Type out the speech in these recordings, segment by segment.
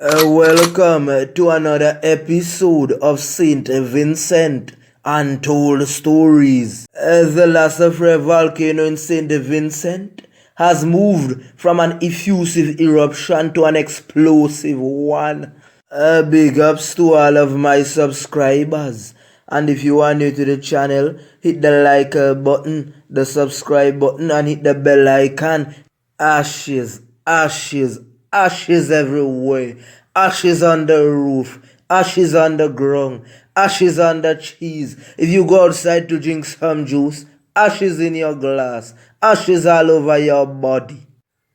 Welcome to another episode of Saint Vincent Untold Stories. The last soufriere volcano in Saint Vincent has moved from an effusive eruption to an explosive one. Big ups to all of my subscribers. And if you are new to the channel, hit the like button, the subscribe button, and hit the bell icon. Ashes, ashes, ashes everywhere. Ashes on the roof. Ashes on the ground. Ashes on the cheese. If you go outside to drink some juice, ashes in your glass. Ashes all over your body.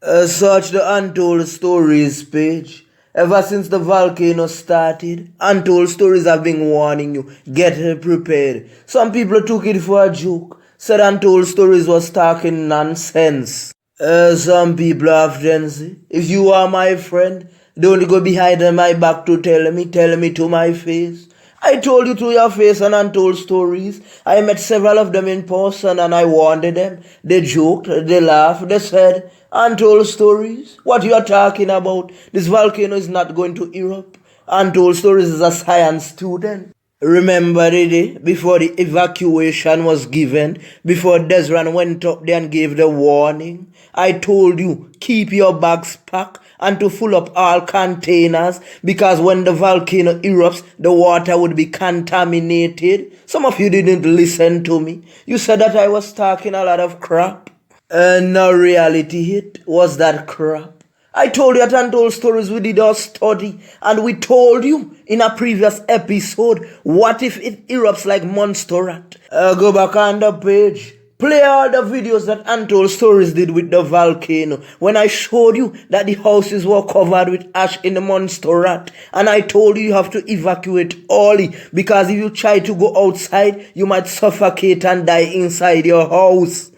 Search the Untold Stories page. Ever since the volcano started, Untold Stories have been warning you, get prepared. Some people took it for a joke, said Untold Stories was talking nonsense. Some people often say, if you are my friend, don't go behind my back to tell me to my face. I told you to your face on Untold Stories. I met several of them in person and I warned them. They joked, they laughed, they said, Untold Stories? What you are talking about? This volcano is not going to erupt. Untold Stories is a science student. Remember the day before the evacuation was given, before Desran went up there and gave the warning? I told you, keep your bags packed and to fill up all containers because when the volcano erupts, the water would be contaminated. Some of you didn't listen to me. You said that I was talking a lot of crap. No reality hit was that crap. I told you at Untold Stories we did our study and we told you in a previous episode, what if it erupts like Montserrat? Go back on the page. Play all the videos that Untold Stories did with the volcano when I showed you that the houses were covered with ash in the Montserrat and I told you you have to evacuate early because if you try to go outside, you might suffocate and die inside your house.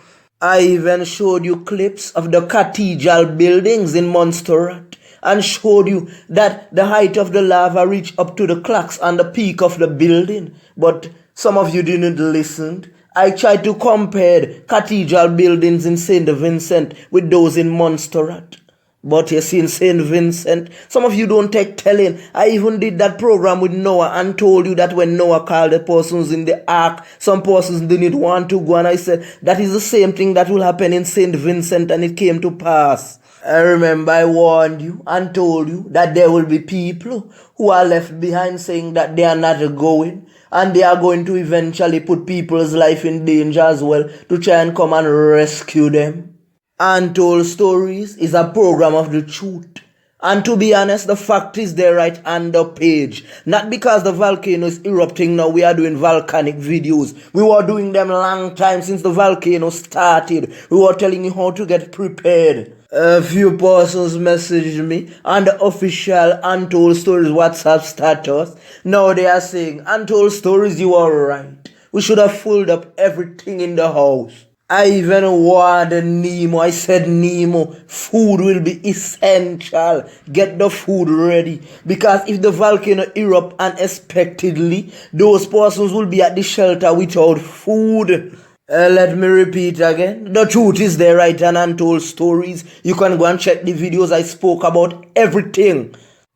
I even showed you clips of the cathedral buildings in Montserrat and showed you that the height of the lava reached up to the clocks on the peak of the building. But some of you didn't listen. I tried to compare cathedral buildings in St. Vincent with those in Montserrat. But you see, in St. Vincent, some of you don't take telling. I even did that program with Noah and told you that when Noah called the persons in the ark, some persons didn't want to go. And I said, that is the same thing that will happen in St. Vincent, and it came to pass. I remember I warned you and told you that there will be people who are left behind saying that they are not going. And they are going to eventually put people's life in danger as well to try and come and rescue them. Untold Stories is a program of the truth. And to be honest, the fact is there right on the page. Not because the volcano is erupting now, we are doing volcanic videos. We were doing them long time since the volcano started. We were telling you how to get prepared. A few persons messaged me on the official Untold Stories WhatsApp status. Now they are saying, Untold Stories, you are right. We should have filled up everything in the house. I even warned Nemo. I said, Nemo, food will be essential. Get the food ready. Because if the volcano erupts unexpectedly, those persons will be at the shelter without food. Let me repeat again. The truth is there right on Untold Stories. You can go and check the videos I spoke about everything.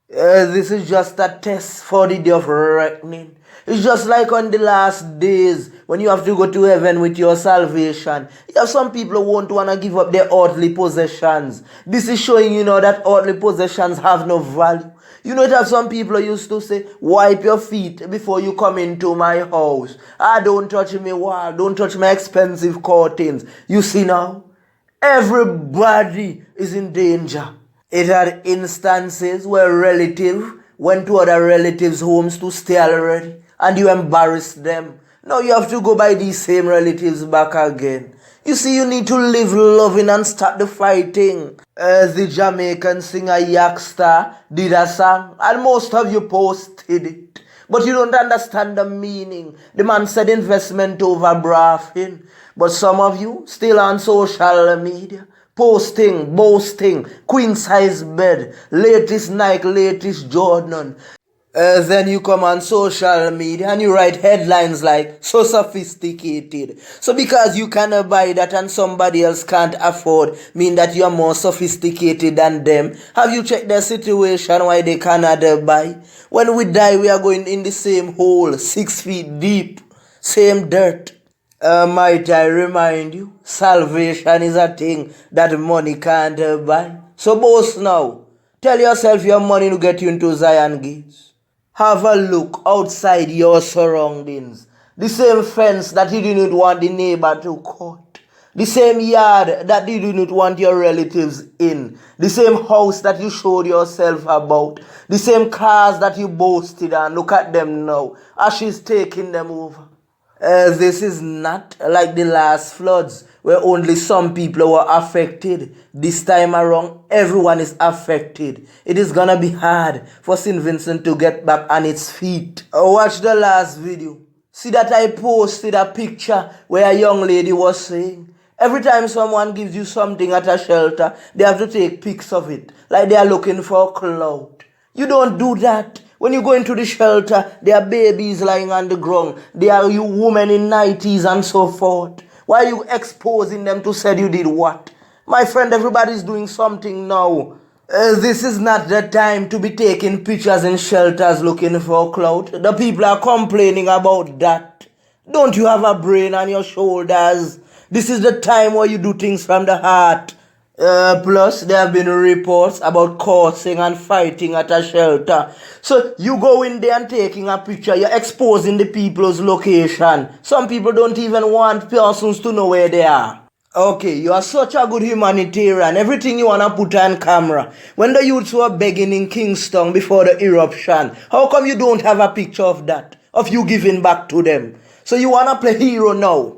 This is just a test for the day of reckoning. It's just like on the last days when you have to go to heaven with your salvation. You have some people who won't want to give up their earthly possessions. This is showing you know that earthly possessions have no value. You know that some people used to say, wipe your feet before you come into my house. Don't touch my wall, don't touch my expensive curtains. You see now, everybody is in danger. It had instances where relatives went to other relatives' homes to stay already, and you embarrassed them. Now you have to go by these same relatives back again. You see, you need to live loving and start the fighting. The Jamaican singer Yakstar did a song, and most of you posted it. But you don't understand the meaning. The man said investment over braffing. But some of you still on social media. Posting, boasting, queen size bed, latest Nike, latest Jordan. Then you come on social media and you write headlines like so sophisticated. So because you cannot buy that and somebody else can't afford, mean that you are more sophisticated than them. Have you checked their situation why they cannot buy? When we die, we are going in the same hole, 6 feet deep, same dirt. Might I remind you, salvation is a thing that money can't buy. So boast now. Tell yourself your money to get you into Zion gates. Have a look outside your surroundings. The same fence that you didn't want the neighbor to cut. The same yard that you didn't want your relatives in. The same house that you showed yourself about. The same cars that you boasted on. Look at them now. Ashes taking them over. This is not like the last floods where only some people were affected. This time around, everyone is affected. It is gonna be hard for St. Vincent to get back on its feet. Watch the last video. See that I posted a picture where a young lady was saying, every time someone gives you something at a shelter, they have to take pics of it, like they are looking for clout. You don't do that. When you go into the shelter, there are babies lying on the ground. There are you women in 90s and so forth. Why are you exposing them to say you did what? My friend, everybody's doing something now. This is not the time to be taking pictures in shelters looking for clout. The people are complaining about that. Don't you have a brain on your shoulders? This is the time where you do things from the heart. Plus, there have been reports about cursing and fighting at a shelter. So, you go in there and taking a picture, you're exposing the people's location. Some people don't even want persons to know where they are. Okay, you are such a good humanitarian. Everything you wanna put on camera. When the youths were begging in Kingston before the eruption, how come you don't have a picture of that? Of you giving back to them? So you wanna play hero now?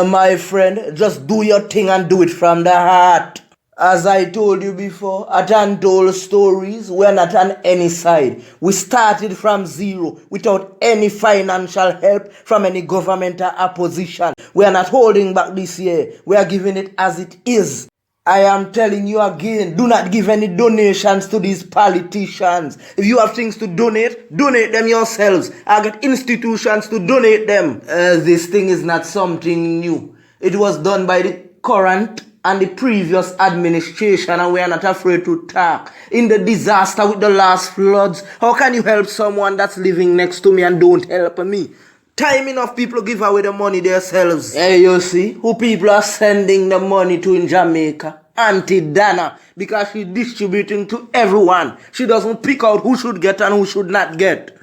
My friend, just do your thing and do it from the heart. As I told you before, at Untold Stories, we're not on any side. We started from zero without any financial help from any government or opposition. We are not holding back this year. We are giving it as it is. I am telling you again, do not give any donations to these politicians. If you have things to donate, donate them yourselves. I get institutions to donate them. This thing is not something new. It was done by the current and the previous administration, and we are not afraid to talk. In the disaster with the last floods, how can you help someone that's living next to me and don't help me? Time enough people give away the money themselves. Hey, you see who people are sending the money to in Jamaica? Auntie Dana, because she's distributing to everyone. She doesn't pick out who should get and who should not get.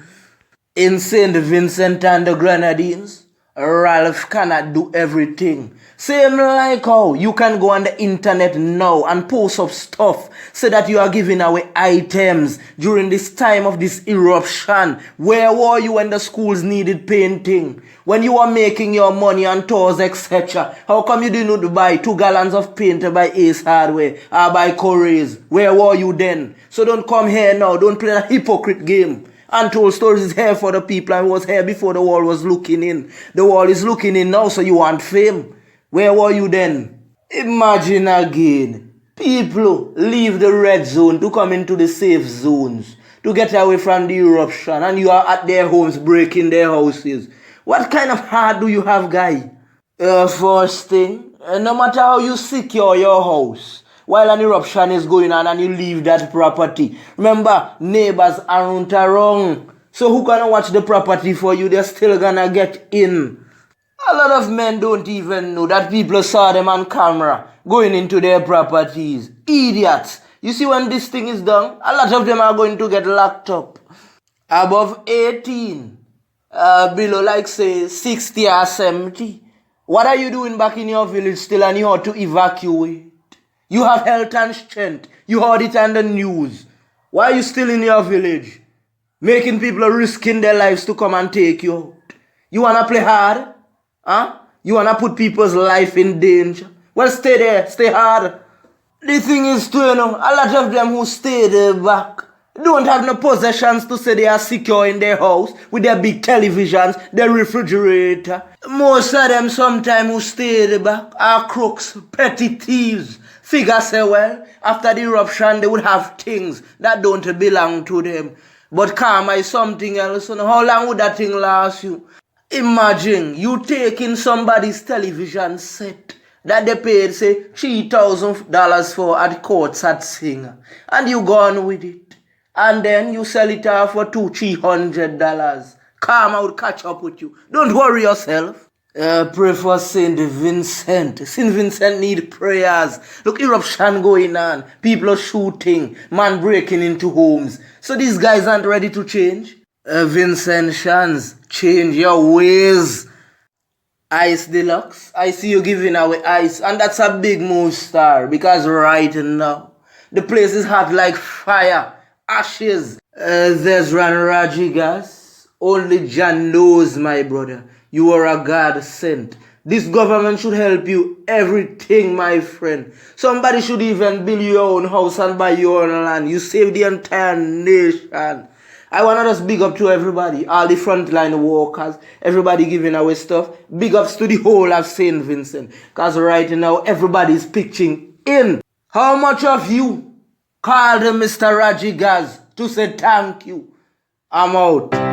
In St. Vincent and the Grenadines, Ralph cannot do everything. Same like how you can go on the internet now and post up stuff so that you are giving away items during this time of this eruption. Where were you when the schools needed painting? When you were making your money on tours, etc. How come you didn't buy 2 gallons of paint by Ace Hardware or by Corey's? Where were you then? So don't come here now. Don't play a hypocrite game. Untold Stories is here for the people and was here before the world was looking in. The world is looking in now, so you want fame. Where were you then? Imagine again. People leave the red zone to come into the safe zones to get away from the eruption, and you are at their homes breaking their houses. What kind of heart do you have, guy? First thing, no matter how you secure your house, while an eruption is going on and you leave that property, remember, neighbors aren't around. So who gonna watch the property for you? They're still gonna get in. A lot of men don't even know that people saw them on camera going into their properties. Idiots. You see, when this thing is done, a lot of them are going to get locked up. Above 18. Below like say 60 or 70. What are you doing back in your village still and you have to evacuate? You have health and strength. You heard it on the news. Why are you still in your village? Making people risking their lives to come and take you out. You wanna play hard? Huh? You wanna put people's life in danger? Well, stay there, stay hard. The thing is too, a lot of them who stay back don't have no possessions to say they are secure in their house with their big televisions, their refrigerator. Most of them sometimes who stay back are crooks, petty thieves. Figure say, well, after the eruption they would have things that don't belong to them. But karma is something else. So how long would that thing last you? Imagine you taking somebody's television set that they paid, say, $3,000 for at courts at Singer, and you gone with it. And then you sell it off for $200-$300. Karma would catch up with you. Don't worry yourself. Pray for Saint Vincent. Saint Vincent need prayers. Look, eruption going on. People are shooting. Man breaking into homes. So these guys aren't ready to change. Vincent Shans, change your ways. Ice Deluxe, I see you giving away ice. And that's a big move, star. Because right now, the place is hot like fire. Ashes. There's Raji gas. Only John knows, my brother. You are a God sent. This government should help you everything, my friend. Somebody should even build your own house and buy your own land. You save the entire nation. I want to just big up to everybody, all the frontline workers, everybody giving away stuff. Big ups to the whole of St. Vincent. Because right now, everybody's pitching in. How much of you called Mr. Raji Gaz to say thank you? I'm out.